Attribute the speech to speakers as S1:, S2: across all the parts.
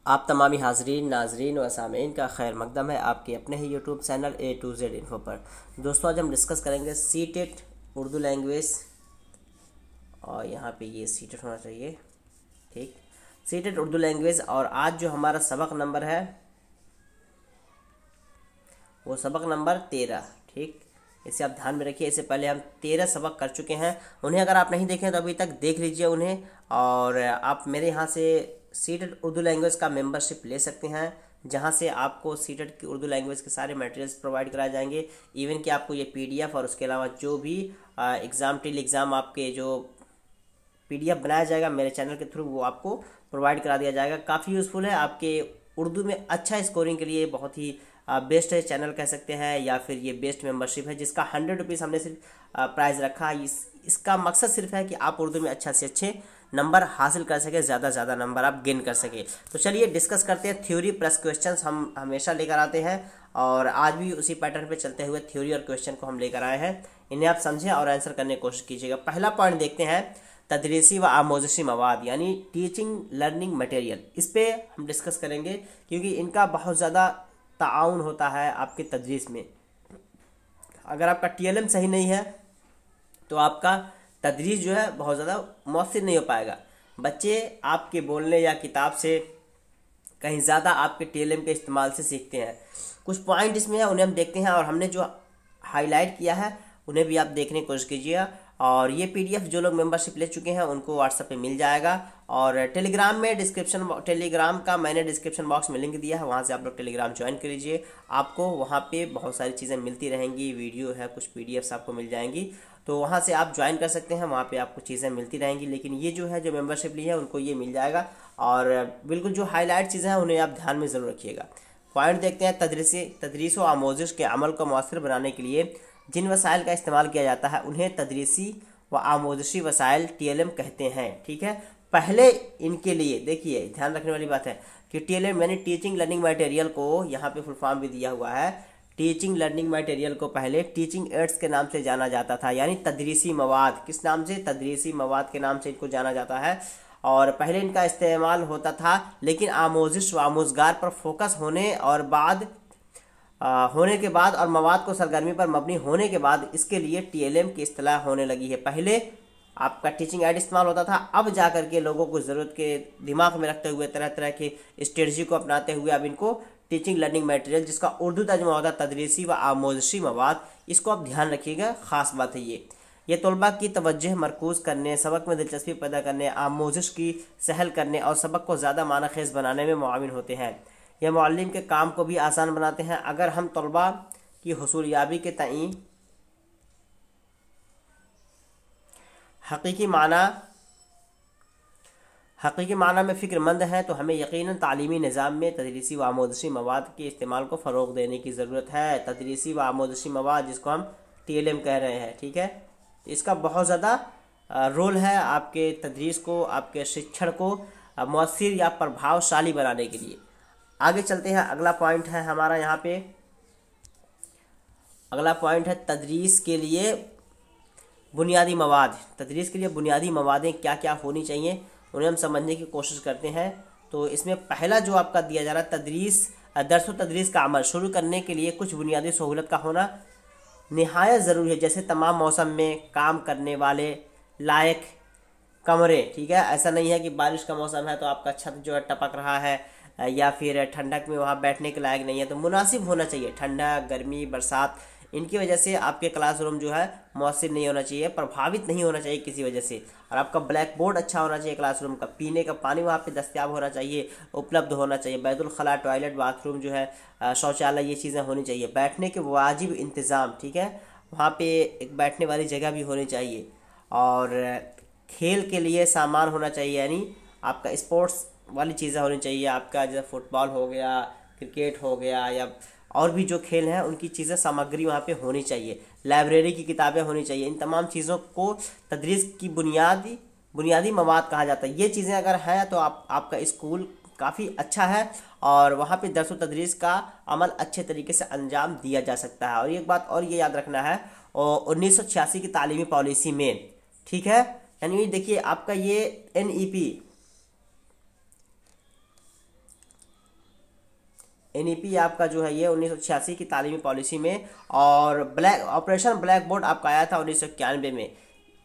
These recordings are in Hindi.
S1: आप तमामी हाजरीन नाजरीन व सामीन का खैर मकदम है आपके अपने ही YouTube channel A to Z info पर। दोस्तों आज हम डिस्कस करेंगे सीटेट उर्दू लैंग्वेज, और यहाँ पे ये सीटेट होना चाहिए, ठीक। सीटेट उर्दू लैंग्वेज, और आज जो हमारा सबक नंबर है वो सबक नंबर 13, ठीक। इसे आप ध्यान में रखिए। इससे पहले हम 13 सबक कर चुके हैं, उन्हें अगर आप नहीं देखें तो अभी तक देख लीजिए उन्हें। और आप मेरे यहाँ से सीटेट उर्दू लैंग्वेज का मेंबरशिप ले सकते हैं, जहाँ से आपको सीटेट की उर्दू लैंग्वेज के सारे मटेरियल्स प्रोवाइड कराए जाएंगे। इवन कि आपको ये PDF और उसके अलावा जो भी एग्ज़ाम टिल एग्ज़ाम आपके जो PDF बनाया जाएगा मेरे चैनल के थ्रू, वो आपको प्रोवाइड करा दिया जाएगा। काफ़ी यूज़फुल है आपके उर्दू में अच्छा स्कोरिंग के लिए, बहुत ही बेस्ट है चैनल कह सकते हैं, या फिर ये बेस्ट मेंबरशिप है जिसका 100 रुपीज़ हमने सिर्फ प्राइस रखा। इसका मकसद सिर्फ है कि आप उर्दू में अच्छा से अच्छे नंबर हासिल कर सके, ज़्यादा से ज़्यादा नंबर आप गेन कर सके। तो चलिए डिस्कस करते हैं। थ्योरी प्लस क्वेश्चंस हम हमेशा लेकर आते हैं, और आज भी उसी पैटर्न पे चलते हुए थ्योरी और क्वेश्चन को हम लेकर आए हैं। इन्हें आप समझें और आंसर करने की कोशिश कीजिएगा। पहला पॉइंट देखते हैं, तदरीसी व आमोज़शी मवाद यानी टीचिंग लर्निंग मटेरियल। इस पे हम डिस्कस करेंगे क्योंकि इनका बहुत ज़्यादा ताउन होता है आपके तदरीस में। अगर आपका TLM सही नहीं है तो आपका तदरीस जो है बहुत ज़्यादा मौसर नहीं हो पाएगा। बच्चे आपके बोलने या किताब से कहीं ज़्यादा आपके TLM के इस्तेमाल से सीखते हैं। कुछ पॉइंट इसमें है, उन्हें हम देखते हैं, और हमने जो हाईलाइट किया है उन्हें भी आप देखने की कोशिश कीजिए। और ये PDF जो लोग मेंबरशिप ले चुके हैं उनको WhatsApp पे मिल जाएगा, और टेलीग्राम में टेलीग्राम का मैंने डिस्क्रिप्शन बॉक्स में लिंक दिया है, वहाँ से आप लोग टेलीग्राम ज्वाइन कर लीजिए। आपको वहाँ पे बहुत सारी चीज़ें मिलती रहेंगी, वीडियो है, कुछ PDFs आपको मिल जाएंगी, तो वहाँ से आप ज्वाइन कर सकते हैं। वहाँ पे आपको चीज़ें मिलती रहेंगी, लेकिन ये जो है जो मेंबरशिप ली है उनको ये मिल जाएगा। और बिल्कुल जो हाईलाइट चीज़ें हैं उन्हें आप ध्यान में ज़रूर रखिएगा। पॉइंट देखते हैं, तदरीस व आमोज़श के अमल को मौसर बनाने के लिए जिन वसाइल का इस्तेमाल किया जाता है उन्हें तदरीसी व आमोज़शी वसाइल TLM कहते हैं, ठीक है। पहले इनके लिए देखिए ध्यान रखने वाली बात है कि TLM यानी टीचिंग लर्निंग मटेरियल को यहाँ पे फुल फॉर्म भी दिया हुआ है। टीचिंग लर्निंग मटेरियल को पहले टीचिंग एड्स के नाम से जाना जाता था, यानी तदरीसी मवाद। किस नाम से? तदरीसी मवाद के नाम से इनको जाना जाता है। और पहले इनका इस्तेमाल होता था, लेकिन आमोज़श व आमोज़गार पर फोकस होने के बाद और मवाद को सरगर्मी पर मबनी होने के बाद इसके लिए TLM की इस्तिलाह होने लगी है। पहले आपका टीचिंग एड इस्तेमाल होता था, अब जाकर के लोगों को ज़रूरत के दिमाग में रखते हुए तरह तरह के स्ट्रेटजी को अपनाते हुए अब इनको टीचिंग लर्निंग मटेरियल, जिसका उर्दू तर्जुमा होता है तदरीसी व आमोज़शी मवाद, इसको आप ध्यान रखिएगा, ख़ास बात है ये तलबा की तवज्जो मरकूज़ करने, सबक में दिलचस्पी पैदा करने, आमोज़श की सहल करने और सबक को ज़्यादा मानाखेज़ बनाने में मुआविन होते हैं। यह मुअल्लिम के काम को भी आसान बनाते हैं। अगर हम तलबा की हुसूलियाबी के तईन हकीकी माना में फ़िक्रमंद हैं तो हमें यकीनन तालीमी निज़ाम में तदरीसी व आमोज़शी मवाद के इस्तेमाल को फ़रोग़ देने की ज़रूरत है। तदरीसी व आमोज़शी मवाद जिसको हम TLM कह रहे हैं, ठीक है। इसका बहुत ज़्यादा रोल है आपके तदरीस को, आपके शिक्षण को मौसर या प्रभावशाली बनाने के लिए। आगे चलते हैं, अगला पॉइंट है हमारा यहाँ पे, अगला पॉइंट है तदरीस के लिए बुनियादी मवाद। तदरीस के लिए बुनियादी मवादें क्या क्या होनी चाहिए उन्हें हम समझने की कोशिश करते हैं। तो इसमें पहला जो आपका दिया जा रहा है, दर्स व तदरीस का अमल शुरू करने के लिए कुछ बुनियादी सहूलत का होना निहायत ज़रूरी है, जैसे तमाम मौसम में काम करने वाले लायक कमरे, ठीक है। ऐसा नहीं है कि बारिश का मौसम है तो आपका छत जो है टपक रहा है, या फिर ठंडक में वहाँ बैठने के लायक नहीं है, तो मुनासिब होना चाहिए। ठंडक, गर्मी, बरसात, इनकी वजह से आपके क्लासरूम जो है मौसर नहीं होना चाहिए, प्रभावित नहीं होना चाहिए किसी वजह से। और आपका ब्लैक बोर्ड अच्छा होना चाहिए क्लासरूम का, पीने का पानी वहाँ पे दस्तयाब होना चाहिए, उपलब्ध होना चाहिए, बैतुल खला, टॉयलेट, बाथरूम जो है, शौचालय, ये चीज़ें होनी चाहिए, बैठने के वाजिब इंतज़ाम, ठीक है। वहाँ पे एक बैठने वाली जगह भी होनी चाहिए, और खेल के लिए सामान होना चाहिए, यानी आपका स्पोर्ट्स वाली चीज़ें होनी चाहिए। आपका जैसे फुटबॉल हो गया, क्रिकेट हो गया, या और भी जो खेल हैं उनकी चीज़ें सामग्री वहाँ पे होनी चाहिए। लाइब्रेरी की किताबें होनी चाहिए। इन तमाम चीज़ों को तदरीस की बुनियादी मवाद कहा जाता है। ये चीज़ें अगर हैं तो आपका स्कूल काफ़ी अच्छा है, और वहाँ पे दर्स व तदरीस का अमल अच्छे तरीके से अंजाम दिया जा सकता है। और एक बात और ये याद रखना है, 1986 की तालीमी पॉलिसी में, ठीक है, यानी देखिए आपका ये NEP NEP आपका जो है ये 1986 की तालीमी पॉलिसी में, और ऑपरेशन ब्लैक बोर्ड आपका आया था 1991 में।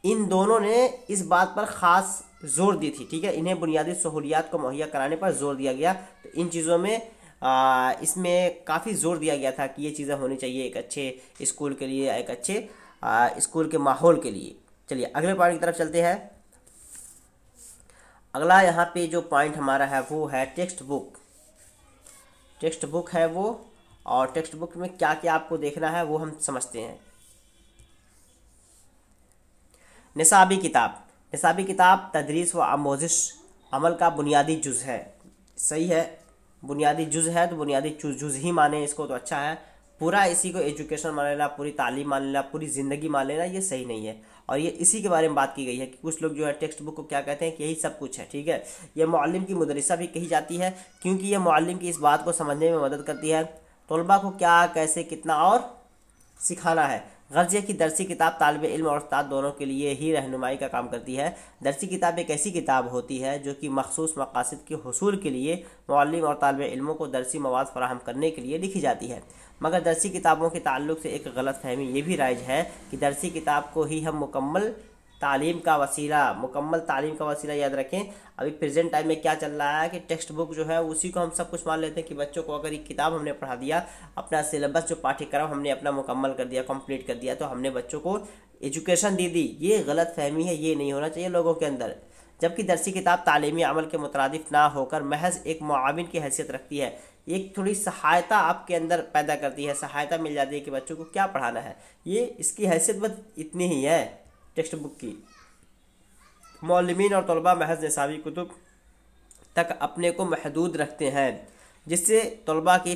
S1: इन दोनों ने इस बात पर ख़ास जोर दी थी, ठीक है, इन्हें बुनियादी सहूलियात को मुहैया कराने पर जोर दिया गया। तो इन चीज़ों में इसमें काफ़ी जोर दिया गया था कि ये चीज़ें होनी चाहिए एक अच्छे स्कूल के लिए, एक अच्छे स्कूल के माहौल के लिए। चलिए अगले पॉइंट की तरफ चलते हैं। अगला यहाँ पे जो पॉइंट हमारा है वो है टेक्स्ट बुक। टेक्स्ट बुक है वो, और टेक्स्ट बुक में क्या क्या आपको देखना है वो हम समझते हैं। निसाबी किताब। निसाबी किताब तदरीस व आमोजिश अमल का बुनियादी जुज़ है। सही है, बुनियादी जुज़ है तो बुनियादी जुज़ ही माने इसको तो अच्छा है। पूरा इसी को एजुकेशन मान लेना, पूरी तालीम मान लेना, पूरी ज़िंदगी मान लेना, ये सही नहीं है। और ये इसी के बारे में बात की गई है कि कुछ लोग जो है टेक्स्ट बुक को क्या कहते हैं कि यही सब कुछ है, ठीक है। ये मुअल्लिम की मुदरिसा भी कही जाती है, क्योंकि ये मुअल्लिम की इस बात को समझने में मदद करती है तलबा को क्या, कैसे, कितना और सिखाना है। गर्ज ये कि दरसी किताब तालिब इल्म और उस्ताद दोनों के लिए ही रहनुमाई का काम करती है। दरसी किताब एक ऐसी किताब होती है जो कि मखसूस मकासद के हुसूल के लिए मुअल्लिम और तालिब इल्मों को दरसी मवाद फराहम करने के लिए लिखी जाती है। मगर दरसी किताबों के ताल्लुक से एक गलत फहमी ये भी राइज है कि दरसी किताब को ही हम मुकम्मल तालीम का वसीला याद रखें। अभी प्रेजेंट टाइम में क्या चल रहा है कि टेक्स्ट बुक जो है उसी को हम सब कुछ मान लेते हैं कि बच्चों को अगर ये किताब हमने पढ़ा दिया, अपना सिलेबस जो पाठ्यक्रम हमने अपना मुकम्मल कर दिया, कंप्लीट कर दिया, तो हमने बच्चों को एजुकेशन दे दी। ये गलत फहमी है, ये नहीं होना चाहिए लोगों के अंदर। जबकि दरसी किताब तालीमी अमल के मुतरादिफ ना होकर महज एक मुआविन की हैसियत रखती है, एक थोड़ी सहायता आपके अंदर पैदा करती है, सहायता मिल जाती है कि बच्चों को क्या पढ़ाना है। ये इसकी हैसियत बस इतनी ही है टेक्स्ट बुक की। मौलमीन और तलबा महज निसाबी कुतुब तक अपने को महदूद रखते हैं, जिससे तलबा की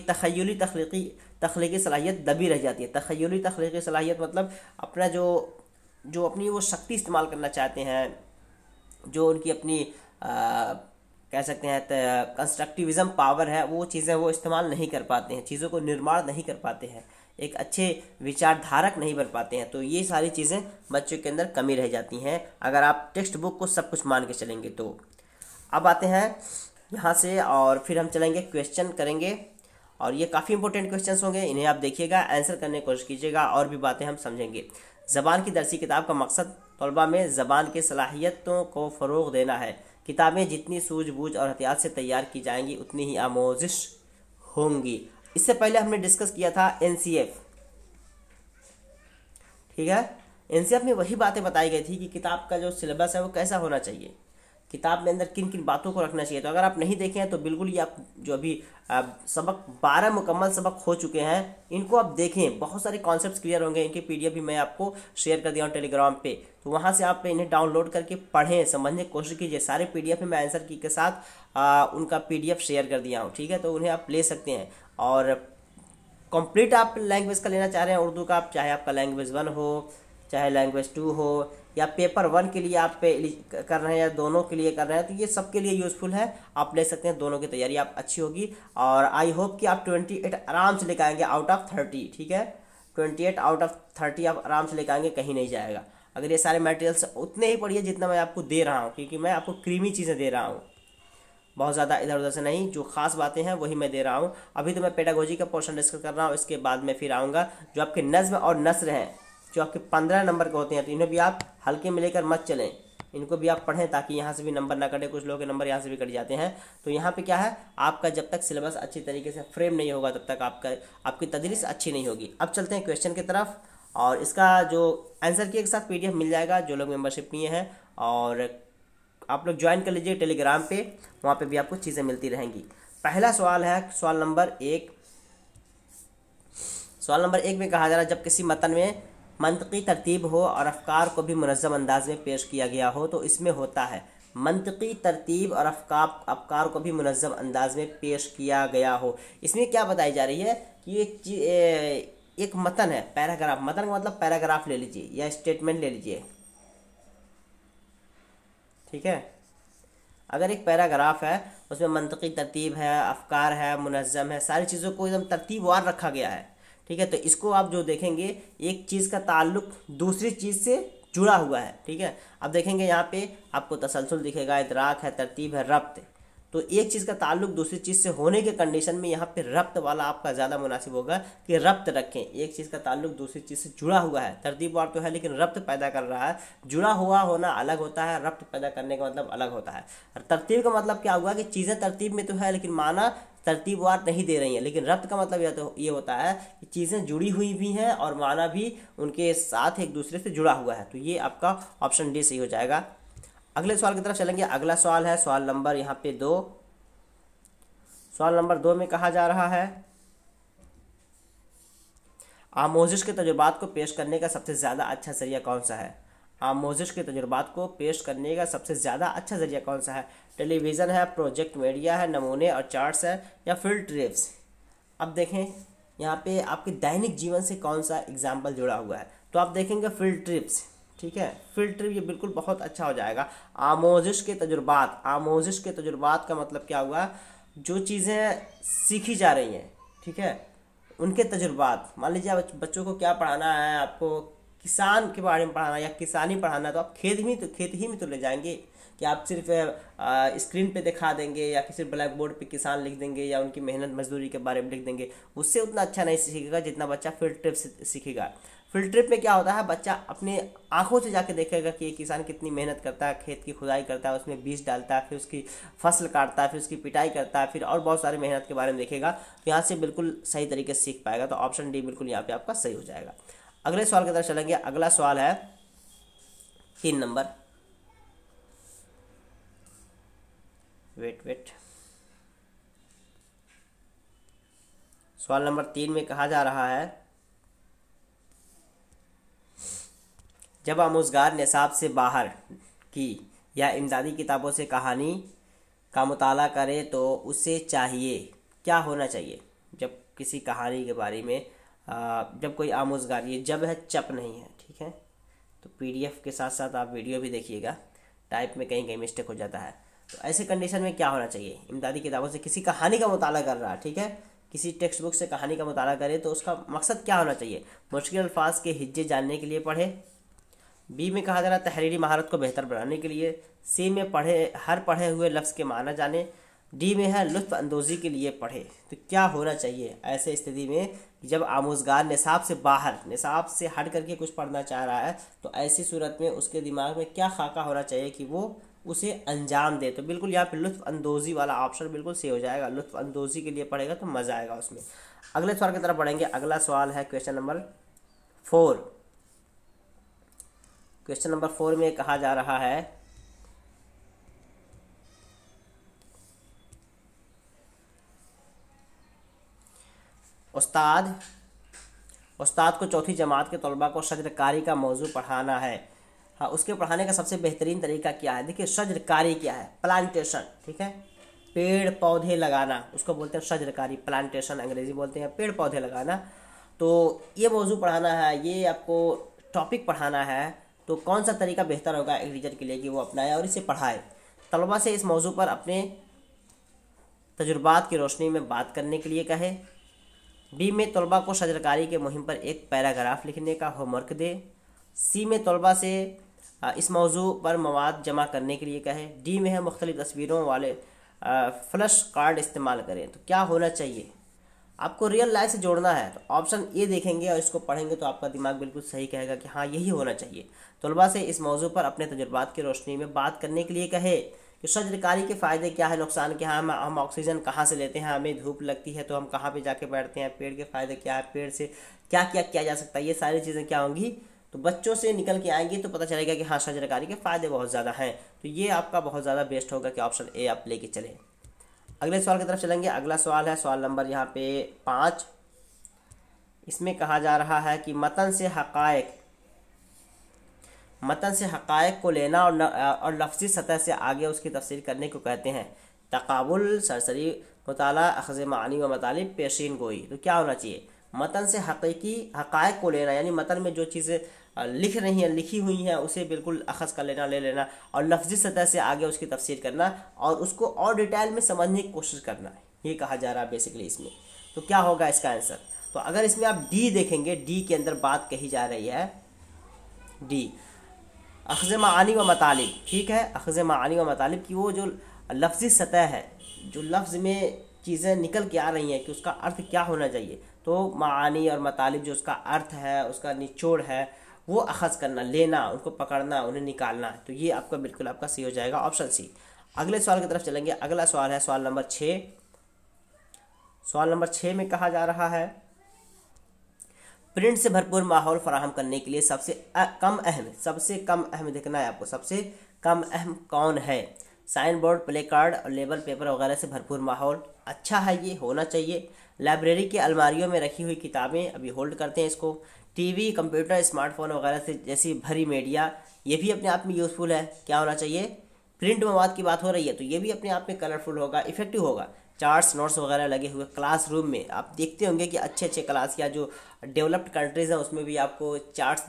S1: तख्लीकी सलाहियत दबी रह जाती है। तखय्युली तख्लीकी सलाहियत मतलब अपना जो अपनी वो शक्ति इस्तेमाल करना चाहते हैं, जो उनकी अपनी कह सकते हैं कंस्ट्रक्टिविज़म पावर है, वो चीज़ें वो इस्तेमाल नहीं कर पाते हैं, चीज़ों को निर्माण नहीं कर पाते हैं, एक अच्छे विचारधारक नहीं बन पाते हैं। तो ये सारी चीज़ें बच्चों के अंदर कमी रह जाती हैं अगर आप टेक्स्ट बुक को सब कुछ मान के चलेंगे। तो अब आते हैं यहाँ से और फिर हम चलेंगे क्वेश्चन करेंगे, और ये काफ़ी इंपॉर्टेंट क्वेश्चंस होंगे, इन्हें आप देखिएगा, आंसर करने की कोशिश कीजिएगा, और भी बातें हम समझेंगे। ज़बान की दरसी किताब का मकसद तलबा में ज़बान की सलाहियतों को फ़रोग़ देना है। किताबें जितनी सूझबूझ और एहतियात से तैयार की जाएंगी उतनी ही आमोजिश होंगी। इससे पहले हमने डिस्कस किया था NCF, ठीक है। NCF में वही बातें बताई गई थी कि किताब का जो सिलेबस है वो कैसा होना चाहिए, किताब में अंदर किन किन बातों को रखना चाहिए। तो अगर आप नहीं देखे हैं तो बिल्कुल ये आप जो अभी सबक 12 मुकम्मल सबक हो चुके हैं, इनको आप देखें, बहुत सारे कॉन्सेप्ट्स क्लियर होंगे। इनके PDF भी मैं आपको शेयर कर दिया हूँ टेलीग्राम पे, तो वहाँ से आप इन्हें डाउनलोड करके पढ़ें, समझने की कोशिश कीजिए। सारे PDF में मैं आंसर की के साथ उनका PDF शेयर कर दिया हूँ, ठीक है, तो उन्हें आप ले सकते हैं। और कंप्लीट आप लैंग्वेज का लेना चाह रहे हैं उर्दू का, आप चाहे आपका लैंग्वेज 1 हो, चाहे लैंग्वेज 2 हो, या पेपर 1 के लिए आप पे कर रहे हैं या दोनों के लिए कर रहे हैं, तो ये सबके लिए यूज़फुल है, आप ले सकते हैं। दोनों की तैयारी आप अच्छी होगी, और आई होप कि आप 28 आराम से लेकर आएंगे आउट ऑफ 30, ठीक है। 28 आउट ऑफ 30 आप आराम से लेकर आएंगे, कहीं नहीं जाएगा। अगर ये सारे मटेरियल्स उतने ही पढ़िए जितना मैं आपको दे रहा हूँ, क्योंकि मैं आपको क्रीमी चीज़ें दे रहा हूँ, बहुत ज़्यादा इधर उधर से नहीं, जो खास बातें हैं वही मैं दे रहा हूँ। अभी तो मैं पेडागोजी का पोर्शन डिस्कस कर रहा हूँ, इसके बाद में फिर आऊँगा जो आपके नज़्म और नस्र हैं, जो आपके 15 नंबर के होते हैं, तो इन्हें भी आप हल्के में लेकर मत चलें, इनको भी आप पढ़ें ताकि यहाँ से भी नंबर ना कटे। कुछ लोगों के नंबर यहाँ से भी कट जाते हैं। तो यहाँ पे क्या है, आपका जब तक सिलेबस अच्छी तरीके से फ्रेम नहीं होगा तब तक आपकी तदरीस अच्छी नहीं होगी। अब चलते हैं क्वेश्चन की तरफ, और इसका जो आंसर की एक साथ PDF मिल जाएगा जो लोग मेंबरशिप लिए हैं, और आप लोग ज्वाइन कर लीजिए टेलीग्राम पे, वहाँ पे भी आपको चीज़ें मिलती रहेंगी। पहला सवाल है सवाल नंबर 1। सवाल नंबर 1 में कहा जा रहा है, जब किसी मतन में मंतकी तरतीब हो और अफकार को भी मुनज़्ज़म अंदाज में पेश किया गया हो तो इसमें होता है। मंतकी तरतीब और अफकार को भी मुनज़्ज़म अंदाज में पेश किया गया हो, इसमें क्या बताई जा रही है कि एक मतन है, पैराग्राफ, मतन का मतलब पैराग्राफ ले लीजिए या स्टेटमेंट ले लीजिए, ठीक है। अगर एक पैराग्राफ है उसमें मंतकी तरतीब है, अफकार है, मुनज़्ज़म है, सारी चीज़ों को एकदम तरतीबवार रखा गया है, ठीक है। तो इसको आप जो देखेंगे, एक चीज़ का ताल्लुक दूसरी चीज़ से जुड़ा हुआ है, ठीक है। अब देखेंगे यहाँ पे आपको तसलसल दिखेगा, इदराक है, तरतीब है, रब्त। तो एक चीज़ का ताल्लुक दूसरी चीज़ से होने के कंडीशन में यहाँ पे रब्त वाला आपका ज़्यादा मुनासिब होगा कि रब्त रखें। एक चीज़ का ताल्लुक दूसरी चीज़ से जुड़ा हुआ है, तरतीबवार तो है लेकिन रब्त पैदा कर रहा है। जुड़ा हुआ होना अलग होता है, रब्त पैदा करने का मतलब अलग होता है। और तरतीब का मतलब क्या हुआ कि चीज़ें तरतीब में तो है लेकिन माना तरतीबवार नहीं दे रही हैं। लेकिन रब्त का मतलब ये होता है कि चीज़ें जुड़ी हुई भी हैं और माना भी उनके साथ एक दूसरे से जुड़ा हुआ है। तो ये आपका ऑप्शन डी सही हो जाएगा। अगले सवाल की तरफ चलेंगे। अगला सवाल है सवाल नंबर यहाँ पे 2। सवाल नंबर 2 में कहा जा रहा है, आमोजिश के तजुर्बात को पेश करने का सबसे ज़्यादा अच्छा जरिया कौन सा है? आमोजिश के तजुर्बात को पेश करने का सबसे ज़्यादा अच्छा जरिया कौन सा है? टेलीविज़न है, प्रोजेक्ट मीडिया है, नमूने और चार्ट्स है, या फील्ड ट्रिप्स? अब देखें यहाँ पे आपके दैनिक जीवन से कौन सा एग्जाम्पल जुड़ा हुआ है। तो आप देखेंगे फील्ड ट्रिप्स, ठीक है, फील्ड ट्रिप ये बिल्कुल बहुत अच्छा हो जाएगा। आमोजिश के तजुर्बात, आमोजिश के तजुर्बात का मतलब क्या हुआ? जो चीज़ें सीखी जा रही हैं, ठीक है, उनके तजुर्बात। मान लीजिए आप बच्चों को क्या पढ़ाना है, आपको किसान के बारे में पढ़ाना या किसानी पढ़ाना है, तो आप खेत ही में तो ले जाएंगे कि आप सिर्फ स्क्रीन पे दिखा देंगे या किसी ब्लैक बोर्ड पे किसान लिख देंगे या उनकी मेहनत मजदूरी के बारे में लिख देंगे। उससे उतना अच्छा नहीं सीखेगा जितना बच्चा फील्ड ट्रिप से सीखेगा। फील्ड ट्रिप में क्या होता है, बच्चा अपने आंखों से जाके देखेगा कि ये किसान कितनी मेहनत करता है, खेत की खुदाई करता है, उसमें बीज डालता है, फिर उसकी फसल काटता है, फिर उसकी पिटाई करता है, फिर और बहुत सारी मेहनत के बारे में देखेगा। तो यहाँ से बिल्कुल सही तरीके से सीख पाएगा। तो ऑप्शन डी बिल्कुल यहाँ पे आपका सही हो जाएगा। अगले सवाल की तरफ चलेंगे। अगला सवाल है 3 नंबर। वेट सवाल नंबर 3 में कहा जा रहा है, जब आमोज़गार निसाब से बाहर की या इमदादी किताबों से कहानी का मुताला करे तो उसे चाहिए क्या होना चाहिए? जब किसी कहानी के बारे में जब कोई आमोज़गार, ये जब है चप नहीं है, ठीक है, तो पीडीएफ के साथ साथ आप वीडियो भी देखिएगा, टाइप में कहीं कहीं मिस्टेक हो जाता है। तो ऐसे कंडीशन में क्या होना चाहिए? इमदादी किताबों से किसी कहानी का मुताला कर रहा है, ठीक है, किसी टेक्स्ट बुक से कहानी का मुताला करे तो उसका मकसद क्या होना चाहिए? मुश्किल अल्फाज के हिज्जे जानने के लिए पढ़े। बी में कहा जा रहा है तहरीरी महारत को बेहतर बनाने के लिए। सी में हर पढ़े हुए लफ्ज़ के माना जाने। डी में है लुत्फ़ अंदोज़ी के लिए पढ़े। तो क्या होना चाहिए ऐसे स्थिति में जब आमोज़गार निसाब से बाहर, निसाब से हट करके कुछ पढ़ना चाह रहा है, तो ऐसी सूरत में उसके दिमाग में क्या खाका होना चाहिए कि वो उसे अंजाम दे? तो बिल्कुल यहाँ पे लुत्फ़ अंदोज़ी वाला ऑप्शन बिल्कुल सही हो जाएगा। लुत्फ़ अंदोज़ी के लिए पढ़ेगा तो मज़ा आएगा उसमें। अगले सवाल की तरफ बढ़ेंगे। अगला सवाल है क्वेश्चन नंबर 4। क्वेश्चन नंबर 4 में कहा जा रहा है, उस्ताद को चौथी जमात के तलबा को शजरकारी का मौजू पढ़ाना है। हाँ, उसके पढ़ाने का सबसे बेहतरीन तरीका क्या है? देखिए, शजरकारी क्या है? प्लांटेशन, ठीक है, पेड़ पौधे लगाना, उसको बोलते हैं शजरकारी, प्लांटेशन अंग्रेजी बोलते हैं, पेड़ पौधे लगाना। तो ये मौजू पढ़ाना है, ये आपको टॉपिक पढ़ाना है, तो कौन सा तरीका बेहतर होगा एक टीचर के लिए कि वो अपनाए और इसे पढ़ाए? तलबा से इस मौजू पर अपने तजुर्बात की रोशनी में बात करने के लिए कहे। बी में तलबा को शजरकारी के मुहिम पर एक पैराग्राफ लिखने का होमवर्क दे। सी में तलबा से इस मौजू पर मवाद जमा करने के लिए कहे। डी में है मुख्तलिफ तस्वीरों वाले फ्लश कार्ड इस्तेमाल करें। तो क्या होना चाहिए? आपको रियल लाइफ से जोड़ना है, तो ऑप्शन ए देखेंगे और इसको पढ़ेंगे तो आपका दिमाग बिल्कुल सही कहेगा कि हाँ यही होना चाहिए। तलबा से इस मौजू पर अपने तजुर्बात की रोशनी में बात करने के लिए कहे कि शजरकारी के फ़ायदे क्या है, नुकसान क्या है, हम ऑक्सीजन कहाँ से लेते हैं, हमें धूप लगती है तो हम कहाँ पे जाके बैठते हैं, पेड़ के फ़ायदे क्या है, पेड़ से क्या क्या किया जा सकता है, ये सारी चीज़ें क्या होंगी तो बच्चों से निकल के आएंगी तो पता चलेगा कि हाँ शजरकारी के फ़ायदे बहुत ज़्यादा हैं। तो ये आपका बहुत ज़्यादा बेस्ट होगा कि ऑप्शन ए आप लेके चलें। अगले सवाल की तरफ चलेंगे। अगला सवाल है सवाल नंबर यहाँ पे 5। इसमें कहा जा रहा है कि मतन से हक़ाइक़ को लेना और लफ्ज़ी सतह से आगे उसकी तफसीर करने को कहते हैं तक़ाबुल, सरसरी मुताला, अख़ज़ मानी व मतालिब, पेशीन गोई। तो क्या होना चाहिए? मतन से हक़ाइक़ को लेना, यानी मतन में जो चीज़ें लिखी हुई हैं उसे बिल्कुल अख़ज़ कर लेना, ले लेना, और लफ्ज़ी सतह से आगे उसकी तफसीर करना और उसको और डिटेल में समझने की कोशिश करना, ये कहा जा रहा है बेसिकली इसमें। तो क्या होगा इसका आंसर? तो अगर इसमें आप डी देखेंगे, डी के अंदर बात कही जा रही है, डी अख़ज़ मानी व मतालिब, ठीक है, अख़ज़ मानी व मतालिब की वो जो लफ्ज़ी सतह है, जो लफ्ज़ में चीज़ें निकल के आ रही हैं कि उसका अर्थ क्या होना चाहिए, तो मानी और मतालिब जो उसका अर्थ है, उसका निचोड़ है, वो अखज़ करना, लेना, उनको पकड़ना, उन्हें निकालना। तो ये आपका बिल्कुल आपका सही हो जाएगा, ऑप्शन सी। अगले सवाल की तरफ चलेंगे। अगला सवाल है सवाल नंबर 6। सवाल नंबर 6 में कहा जा रहा है, प्रिंट से भरपूर माहौल फराहम करने के लिए सबसे कम अहम देखना है आपको, सबसे कम अहम कौन है। साइन बोर्ड, प्ले कार्ड और लेबल पेपर वगैरह से भरपूर माहौल अच्छा है, ये होना चाहिए। लाइब्रेरी की अलमारियों में रखी हुई किताबें, अभी होल्ड करते हैं इसको। टीवी, कंप्यूटर, स्मार्टफोन वगैरह से जैसी भरी मीडिया, ये भी अपने आप में यूज़फुल है। क्या होना चाहिए, प्रिंट मवाद की बात हो रही है तो ये भी अपने आप में कलरफुल होगा, इफेक्टिव होगा। चार्ट्स, नोट्स वगैरह लगे हुए क्लासरूम में, आप देखते होंगे कि अच्छे अच्छे क्लास या जो डेवलप्ड कंट्रीज़ हैं उसमें भी आपको चार्ट्स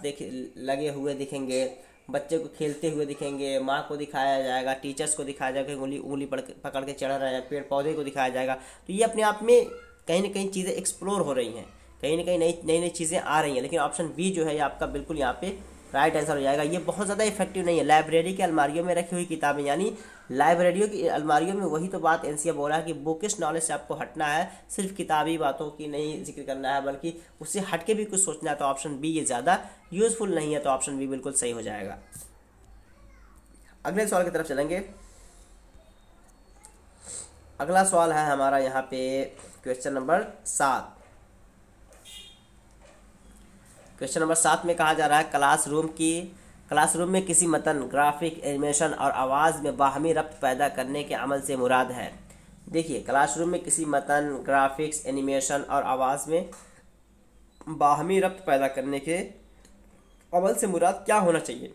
S1: लगे हुए दिखेंगे, बच्चे को खेलते हुए दिखेंगे, माँ को दिखाया जाएगा, टीचर्स को दिखाया जाएगा, उंगली उंगली पकड़ के चढ़ रहे हैं, पेड़ पौधे को दिखाया जाएगा। तो ये अपने आप में कहीं ना कहीं चीज़ें एक्सप्लोर हो रही हैं, कहीं ना कहीं नई नई चीज़ें आ रही हैं। लेकिन ऑप्शन बी जो है ये आपका बिल्कुल यहाँ पे राइट आंसर हो जाएगा। ये बहुत ज़्यादा इफेक्टिव नहीं है। लाइब्रेरी की अलमारियों में रखी हुई किताबें, यानी लाइब्रेरियों की अलमारियों में, वही तो बात एनसीए बोल रहा है कि बुकिश नॉलेज से आपको हटना है, सिर्फ किताबी बातों की नहीं जिक्र करना है, बल्कि उससे हट के भी कुछ सोचना है। तो ऑप्शन बी ये ज़्यादा यूजफुल नहीं है, तो ऑप्शन बी बिल्कुल सही हो जाएगा। अगले सवाल की तरफ चलेंगे। अगला सवाल है हमारा यहाँ पे क्वेश्चन नंबर 7। क्वेश्चन नंबर 7 में कहा जा रहा है, क्लासरूम में किसी मतन, ग्राफिक, एनिमेशन और आवाज़ में बाहमी रब्त पैदा करने के अमल से मुराद है। देखिए, क्लासरूम में किसी मतन, ग्राफिक्स, एनिमेशन और आवाज़ में बाहमी रब्त पैदा करने के अमल से मुराद क्या होना चाहिए।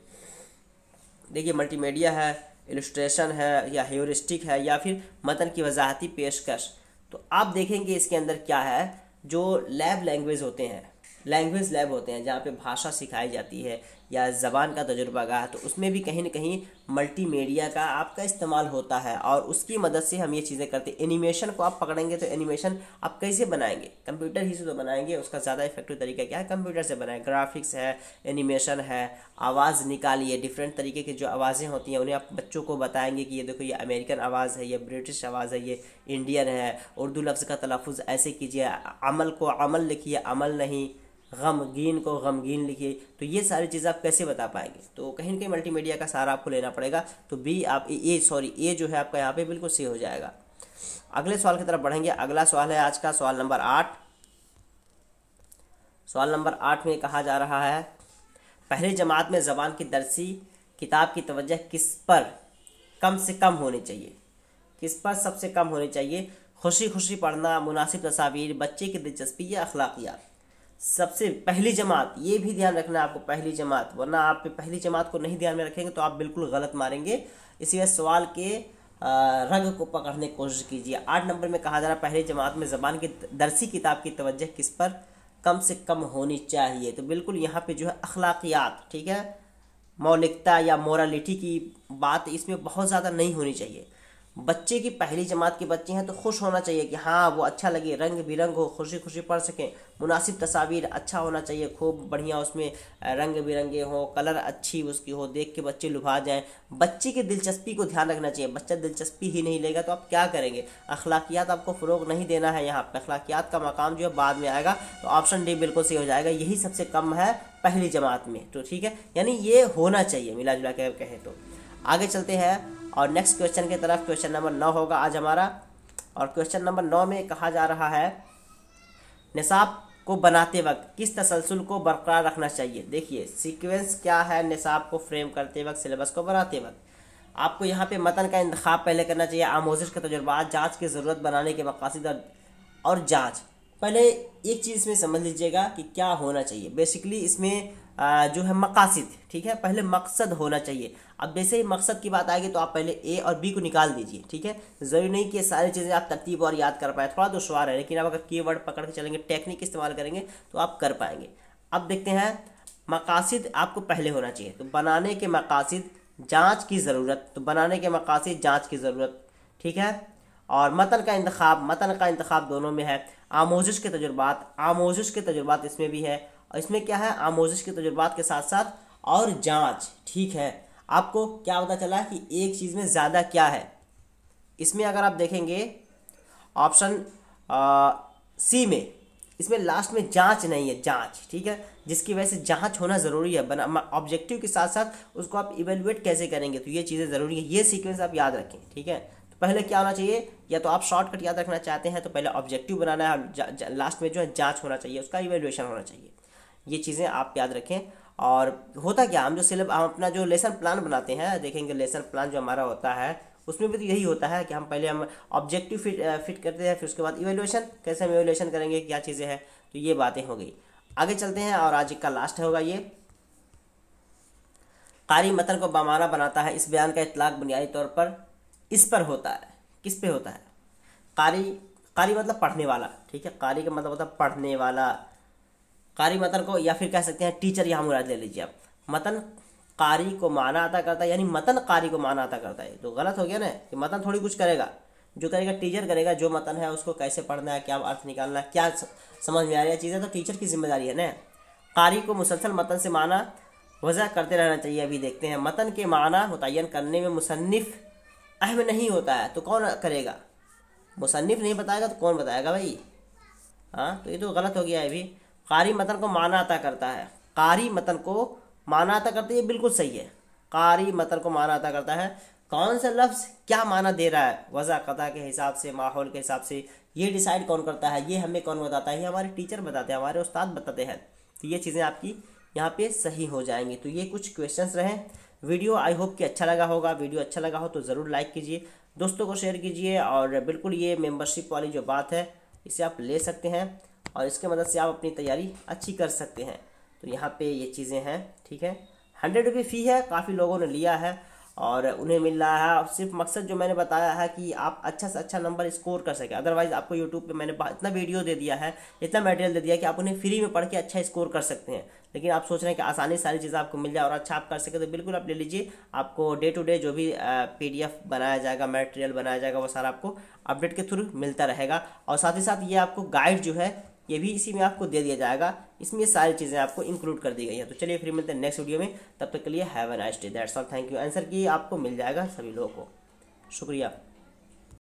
S1: देखिए, मल्टीमीडिया है, इलस्ट्रेशन है, या ह्यूरिस्टिक है, या फिर मतन की वजाहती पेशकश। तो आप देखेंगे इसके अंदर क्या है, जो लैंग्वेज होते हैं, लैंग्वेज लैब होते हैं जहाँ पे भाषा सिखाई जाती है या ज़बान का तजुर्बागाह, तो उसमें भी कहीं ना कहीं मल्टीमीडिया का आपका इस्तेमाल होता है और उसकी मदद से हम ये चीज़ें करते हैं। एनिमेशन को आप पकड़ेंगे तो एनिमेशन आप कैसे बनाएंगे, कंप्यूटर ही से तो बनाएंगे, उसका ज़्यादा इफेक्टिव तरीका क्या है, कंप्यूटर से बनाएं। ग्राफिक्स है, एनिमेशन है, आवाज़ निकालिए, डिफरेंट तरीके की जो आवाज़ें होती हैं उन्हें आप बच्चों को बताएंगे कि ये देखो ये अमेरिकन आवाज़ है, ये ब्रिटिश आवाज़ है, ये इंडियन है। उर्दू लफ्ज़ का तलफ़ुज़ ऐसे कीजिए, अमल को अमल लिखिए, अमल नहीं, गमगीन को गमगीन लिखिए। तो ये सारी चीज़ें आप कैसे बता पाएंगे, तो कहीं ना कहीं मल्टीमीडिया का सहारा आपको लेना पड़ेगा। तो बी आप ए जो है आपका यहाँ पे बिल्कुल सही हो जाएगा। अगले सवाल की तरफ बढ़ेंगे। अगला सवाल है आज का सवाल नंबर 8। सवाल नंबर 8 में कहा जा रहा है, पहली जमात में ज़बान की दरसी किताब की तवज्जो किस पर कम से कम होनी चाहिए, किस पर सबसे कम होनी चाहिए। खुशी खुशी पढ़ना, मुनासिब तस्वीर, बच्चे की दिलचस्पी या अखलाकियात। सबसे पहली जमात, ये भी ध्यान रखना है आपको, पहली जमात, वरना आप पहली जमात को नहीं ध्यान में रखेंगे तो आप बिल्कुल गलत मारेंगे। इसीलिए सवाल के रंग को पकड़ने की कोशिश कीजिए। 8 नंबर में कहा जा रहा है, पहली जमात में ज़बान की दरसी किताब की तवज्जो किस पर कम से कम होनी चाहिए। तो बिल्कुल यहाँ पे जो है अखलाकियात, ठीक है, मौलिकता या मोरालिटी की बात इसमें बहुत ज़्यादा नहीं होनी चाहिए। बच्चे की पहली जमात के बच्चे हैं तो खुश होना चाहिए कि हाँ वो अच्छा लगे, रंग बिरंग हो, खुशी खुशी पढ़ सकें। मुनासिब तस्वीर अच्छा होना चाहिए, खूब बढ़िया उसमें रंग बिरंगे हो, कलर अच्छी उसकी हो, देख के बच्चे लुभा जाएं। बच्चे की दिलचस्पी को ध्यान रखना चाहिए, बच्चा दिलचस्पी ही नहीं लेगा तो आप क्या करेंगे। अखलाकियात आपको फ़रोग नहीं देना है, यहाँ पर अखलाकियात का मकाम जो है बाद में आएगा। तो ऑप्शन डी बिल्कुल सही हो जाएगा, यही सबसे कम है पहली जमात में। तो ठीक है, यानी ये होना चाहिए मिला जुला के कहें तो। आगे चलते हैं और नेक्स्ट क्वेश्चन की तरफ। क्वेश्चन नंबर 9 होगा आज हमारा, और क्वेश्चन नंबर 9 में कहा जा रहा है, निसाब को बनाते वक्त किस तसलसल को बरकरार रखना चाहिए। देखिए सीक्वेंस क्या है, निसाब को फ्रेम करते वक्त, सिलेबस को बनाते वक्त आपको यहाँ पे मतन का इंतखाब पहले करना चाहिए, आमोजिश के तजुर्बात, जाँच की ज़रूरत, बनाने के मकासद और जाँच। पहले एक चीज़ इसमें समझ लीजिएगा कि क्या होना चाहिए। बेसिकली इसमें जो है मकासद, ठीक है, पहले मकसद होना चाहिए। अब जैसे ही मकसद की बात आएगी तो आप पहले ए और बी को निकाल दीजिए, ठीक है। ज़रूरी नहीं कि सारी चीज़ें आप तरतीब और याद कर पाए, थोड़ा दुश्वार है, लेकिन आप अगर कीवर्ड पकड़ के चलेंगे, टेक्निक इस्तेमाल करेंगे तो आप कर पाएंगे। अब देखते हैं, मकासद आपको पहले होना चाहिए, तो बनाने के मकासद, जाँच की ज़रूरत, तो बनाने के मकासद, जाँच की ज़रूरत, ठीक है। और मतन का इंतखाब दोनों में है। आमोजिश के तजुर्बात इसमें भी है, और इसमें क्या है, आमोजिश के तजुर्बात के साथ साथ और जांच, ठीक है। आपको क्या पता चला कि एक चीज़ में ज़्यादा क्या है, इसमें अगर आप देखेंगे ऑप्शन सी में, इसमें लास्ट में जांच नहीं है, जांच, ठीक है, जिसकी वजह से जांच होना ज़रूरी है। बना ऑब्जेक्टिव के साथ साथ उसको आप इवेलुएट कैसे करेंगे, तो ये चीज़ें ज़रूरी है, ये सीक्वेंस आप याद रखें, ठीक है। तो पहले क्या होना चाहिए, या तो आप शॉर्टकट याद रखना चाहते हैं तो पहले ऑब्जेक्टिव बनाना है, लास्ट में जो है जांच होना चाहिए, उसका इवेल्युएशन होना चाहिए। ये चीज़ें आप याद रखें। और होता क्या, हम अपना जो लेसन प्लान बनाते हैं, देखेंगे लेसन प्लान जो हमारा होता है उसमें भी तो यही होता है कि हम ऑब्जेक्टिव फिट करते हैं, फिर उसके बाद इवेल्युएशन, कैसे हम इवेल्युएशन करेंगे, क्या चीज़ें हैं, तो ये बातें हो गई। आगे चलते हैं और आज का लास्ट होगा ये, कारी मतन को बामाना बनाता है। इस बयान का इतलाक बुनियादी तौर पर इस पर होता है, किस पे होता है, कारी, कारी मतलब पढ़ने वाला, ठीक है, कारी का मतलब होता है पढ़ने वाला। कारी मतन को, या फिर कह सकते हैं टीचर, यहाँ मुराद ले लीजिए आप, मतन कारी को माना अता करता है, यानी मतन कारी को माना अता करता है। तो गलत हो गया ना, कि मतन थोड़ी कुछ करेगा, जो करेगा टीचर करेगा, जो मतन है उसको कैसे पढ़ना है, क्या अर्थ निकालना है, क्या समझ में आ रही है चीज़ें, तो टीचर की जिम्मेदारी है ना। कारी को मुसलसल मतन से माना वजह करते रहना चाहिए। अभी देखते हैं, मतन के माना मुतय्यन करने में मुसन्निफ अहम नहीं होता है, तो कौन करेगा, मुसन्निफ नहीं बताएगा तो कौन बताएगा भाई, हाँ, तो ये तो गलत हो गया है। अभी कारी मतन को माना अता करता है, कारी मतन को माना अता करता है, ये बिल्कुल सही है, कारी मतन को माना अता करता है। कौन सा लफ्ज़ क्या माना दे रहा है, वज़ा कता के हिसाब से, माहौल के हिसाब से, ये डिसाइड कौन करता है, ये हमें कौन बताता है, ये हमारे टीचर बताते हैं, हमारे उस्ताद बताते हैं। तो ये चीज़ें आपकी यहाँ पे सही हो जाएंगी। तो ये कुछ क्वेश्चंस रहे। वीडियो आई होप कि अच्छा लगा होगा। वीडियो अच्छा लगा हो तो ज़रूर लाइक कीजिए, दोस्तों को शेयर कीजिए, और बिल्कुल ये मेंबरशिप वाली जो बात है इसे आप ले सकते हैं, और इसके मदद से आप अपनी तैयारी अच्छी कर सकते हैं। तो यहाँ पे ये चीज़ें हैं, ठीक है। 100 रुपये फ़ी है, काफ़ी लोगों ने लिया है और उन्हें मिल रहा है। और सिर्फ मकसद जो मैंने बताया है कि आप अच्छा से अच्छा नंबर स्कोर कर सकें। अदरवाइज़ आपको यूट्यूब पे मैंने इतना वीडियो दे दिया है, इतना मटेरियल दे दिया कि आप उन्हें फ्री में पढ़ के अच्छा स्कोर कर सकते हैं। लेकिन आप सोच रहे हैं कि आसानी सारी चीज़ें आपको मिल जाए और अच्छा आप कर सके, तो बिल्कुल आप ले लीजिए। आपको डे टू डे जो भी PDF बनाया जाएगा, मटेरियल बनाया जाएगा, वो सारा आपको अपडेट के थ्रू मिलता रहेगा। और साथ ही साथ ये आपको गाइड जो है ये भी इसी में आपको दे दिया जाएगा। इसमें ये सारी चीज़ें आपको इंक्लूड कर दी गई हैं। तो चलिए फिर मिलते हैं नेक्स्ट वीडियो में, तब तक के लिए have a nice day, that's all, thank you. Answer की आपको मिल जाएगा सभी लोगों को। शुक्रिया।